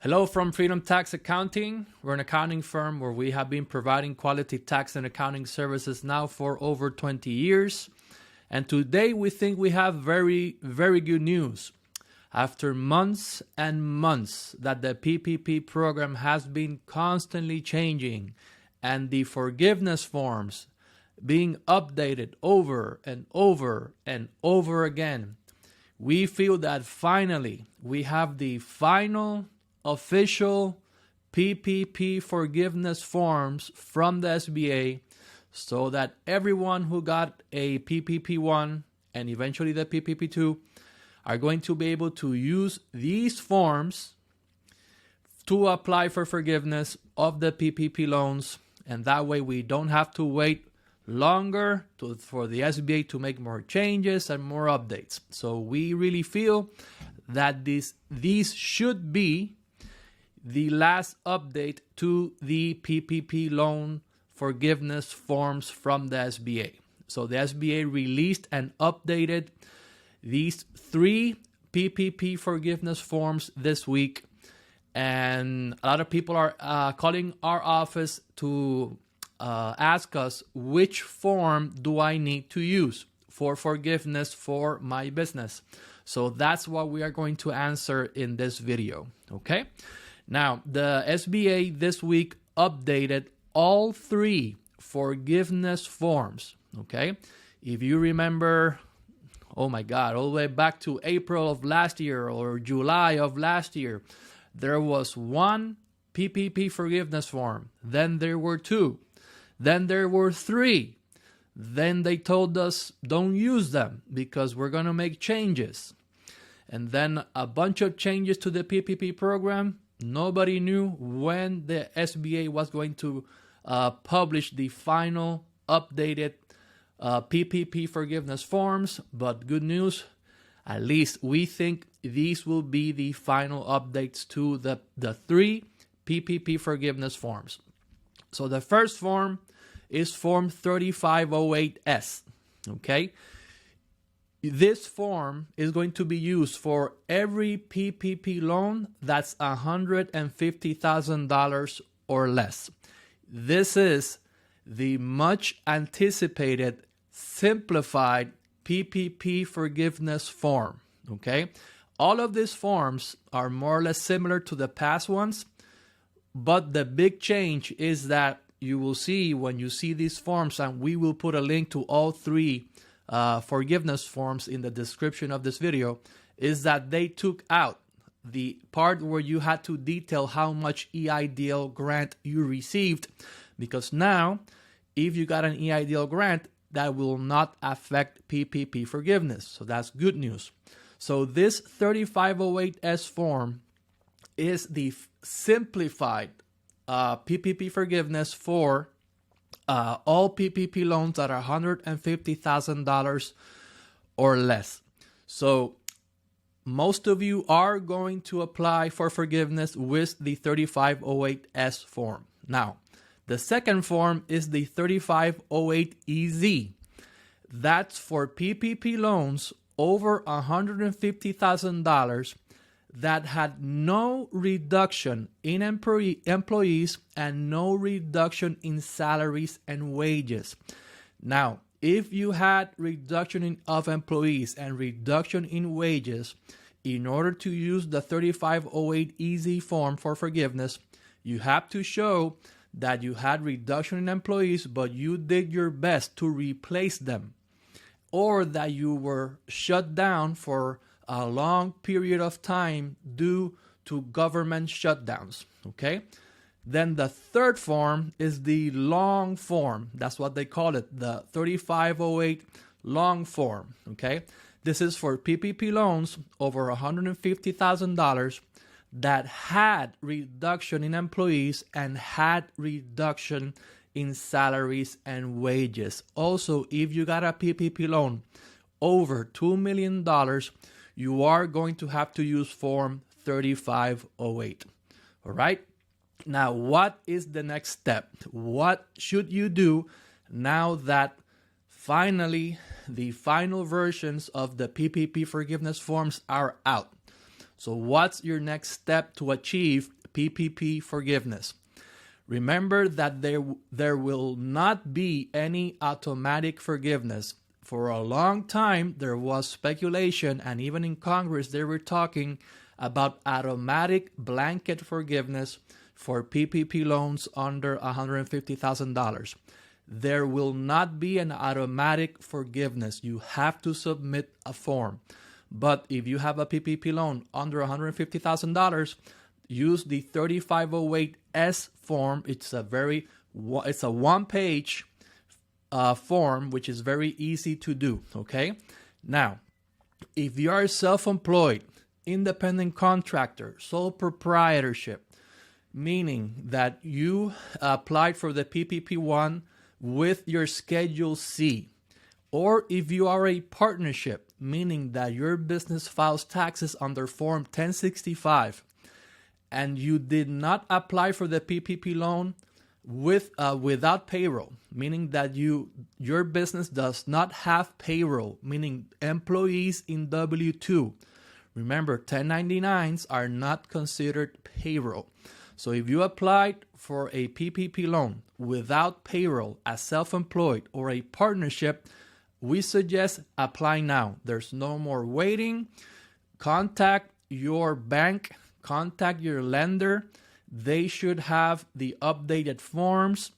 Hello from Freedom Tax Accounting. We're an accounting firm where we have been providing quality tax and accounting services now for over 20 years. And today we think we have very good news. After months and months that the PPP program has been constantly changing and the forgiveness forms being updated over and over and over again, we feel that finally we have the final official PPP forgiveness forms from the SBA so that everyone who got a PPP1 and eventually the PPP2 are going to be able to use these forms to apply for forgiveness of the PPP loans, and that way we don't have to wait longer for the SBA to make more changes and more updates. So we really feel that these should be the last update to the PPP loan forgiveness forms from the SBA. So the SBA released and updated these 3 PPP forgiveness forms this week, and a lot of people are calling our office to ask us, which form do I need to use for forgiveness for my business? So that's what we are going to answer in this video, okay? Now, the SBA this week updated all 3 forgiveness forms, okay? If you remember, oh my God, all the way back to April of last year or July of last year, there was 1 PPP forgiveness form. Then there were 2. Then there were 3. Then they told us don't use them because we're going to make changes. And then a bunch of changes to the PPP program. Nobody knew when the SBA was going to publish the final updated PPP forgiveness forms, but good news, at least we think these will be the final updates to the 3 PPP forgiveness forms. So the first form is Form 3508S, okay? This form is going to be used for every PPP loan that's $150,000 or less. This is the much anticipated simplified PPP forgiveness form, okay? All of these forms are more or less similar to the past ones, but the big change is that you will see when you see these forms, and we will put a link to all 3 forgiveness forms in the description of this video, is that they took out the part where you had to detail how much EIDL grant you received, because now if you got an EIDL grant, that will not affect PPP forgiveness. So that's good news. So this 3508S form is the simplified PPP forgiveness for all PPP loans that are $150,000 or less. So most of you are going to apply for forgiveness with the 3508S form. Now, the second form is the 3508EZ. That's for PPP loans over $150,000 that had no reduction in employees and no reduction in salaries and wages. Now, if you had reduction of employees and reduction in wages, in order to use the 3508EZ form for forgiveness, you have to show that you had reduction in employees, but you did your best to replace them, or that you were shut down for a long period of time due to government shutdowns, okay? Then the third form is the long form. That's what they call it, the 3508 long form, okay? This is for PPP loans over $150,000 that had reduction in employees and had reduction in salaries and wages. Also, if you got a PPP loan over $2 million, you are going to have to use Form 3508. All right? Now, what is the next step? What should you do now that finally the final versions of the PPP forgiveness forms are out? So what's your next step to achieve PPP forgiveness? Remember that there will not be any automatic forgiveness. For a long time, there was speculation, and even in Congress, they were talking about automatic blanket forgiveness for PPP loans under $150,000. There will not be an automatic forgiveness. You have to submit a form. But if you have a PPP loan under $150,000, use the 3508S form. It's a one-page form, which is very easy to do. Okay. Now, if you are self-employed, independent contractor, sole proprietorship, meaning that you applied for the PPP-1 with your Schedule C, or if you are a partnership, meaning that your business files taxes under Form 1065, and you did not apply for the PPP loan without payroll, meaning that your business does not have payroll, meaning employees in W-2. Remember, 1099s are not considered payroll. So if you applied for a PPP loan without payroll as self-employed or a partnership, we suggest apply now. There's no more waiting. Contact your bank, contact your lender. They should have the updated forms,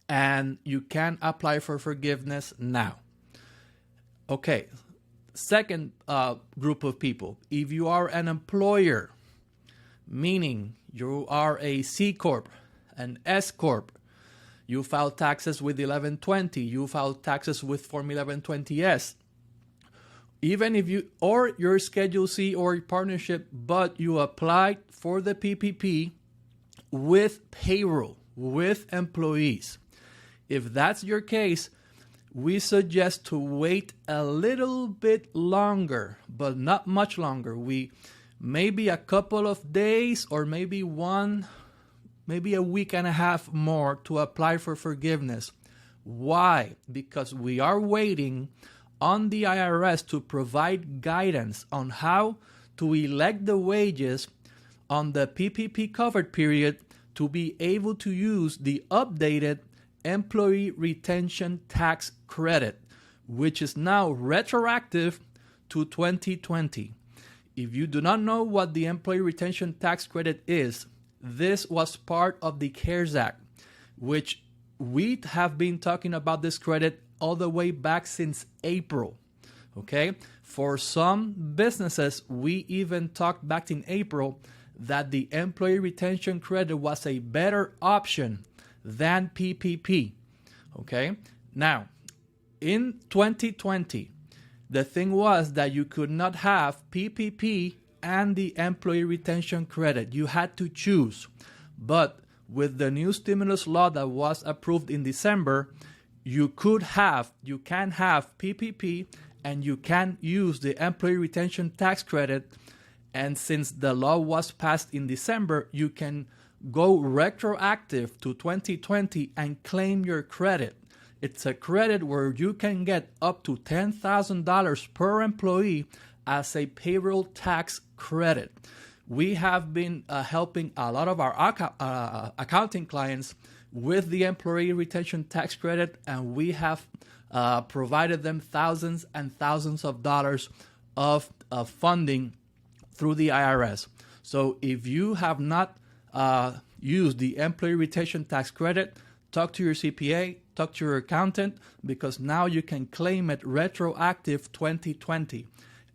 and you can apply for forgiveness now. Okay, second group of people. If you are an employer, meaning you are a C Corp, an S Corp, you file taxes with 1120, you file taxes with Form 1120S, even if or your Schedule C or partnership, but you applied for the PPP with payroll, with employees. If that's your case, we suggest to wait a little bit longer, but not much longer. Maybe a couple of days, or maybe a week and a half more to apply for forgiveness. Why? Because we are waiting on the IRS to provide guidance on how to elect the wages on the PPP covered period to be able to use the updated Employee Retention Tax Credit, which is now retroactive to 2020. If you do not know what the Employee Retention Tax Credit is, this was part of the CARES Act, which we have been talking about this credit all the way back since April. Okay? For some businesses, we even talked back in April that the Employee Retention Credit was a better option than PPP. Okay? Now, in 2020, the thing was that you could not have PPP and the Employee Retention Credit. You had to choose. But with the new stimulus law that was approved in December, you can have PPP and you can use the Employee Retention Tax Credit. And since the law was passed in December, you can go retroactive to 2020 and claim your credit. It's a credit where you can get up to $10,000 per employee as a payroll tax credit. We have been helping a lot of our accounting clients with the Employee Retention Tax Credit, and we have provided them thousands and thousands of dollars of funding through the IRS. So if you have not used the Employee Retention Tax Credit, talk to your CPA, talk to your accountant, because now you can claim it retroactive 2020.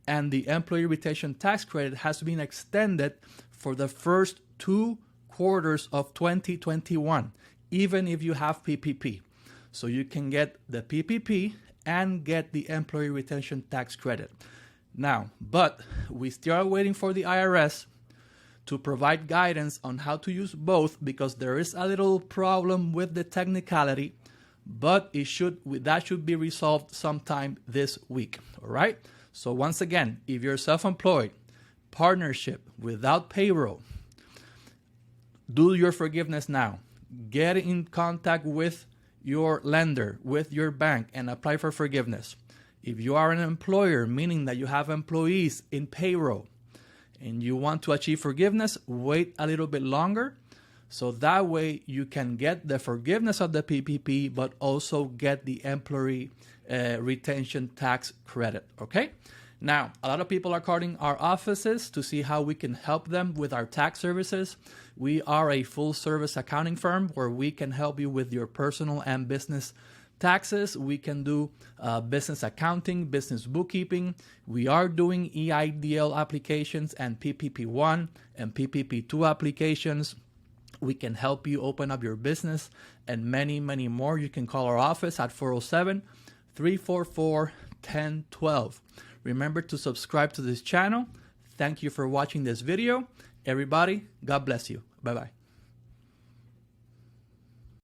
And the Employee Retention Tax Credit has been extended for the first 2 quarters of 2021, even if you have PPP. So you can get the PPP and get the Employee Retention Tax Credit. Now, but we still are waiting for the IRS to provide guidance on how to use both, because there is a little problem with the technicality, but that should be resolved sometime this week. All right. So once again, if you're self-employed, partnership, without payroll, do your forgiveness now. Get in contact with your lender, with your bank, and apply for forgiveness. If you are an employer, meaning that you have employees in payroll, and you want to achieve forgiveness, wait a little bit longer. So that way you can get the forgiveness of the PPP, but also get the employee retention tax credit, okay? Now, a lot of people are calling our offices to see how we can help them with our tax services. We are a full service accounting firm where we can help you with your personal and business taxes. We can do business accounting, business bookkeeping. We are doing EIDL applications and PPP1 and PPP2 applications. We can help you open up your business and many, many more. You can call our office at 407-344-1012. Remember to subscribe to this channel. Thank you for watching this video. Everybody, God bless you. Bye-bye.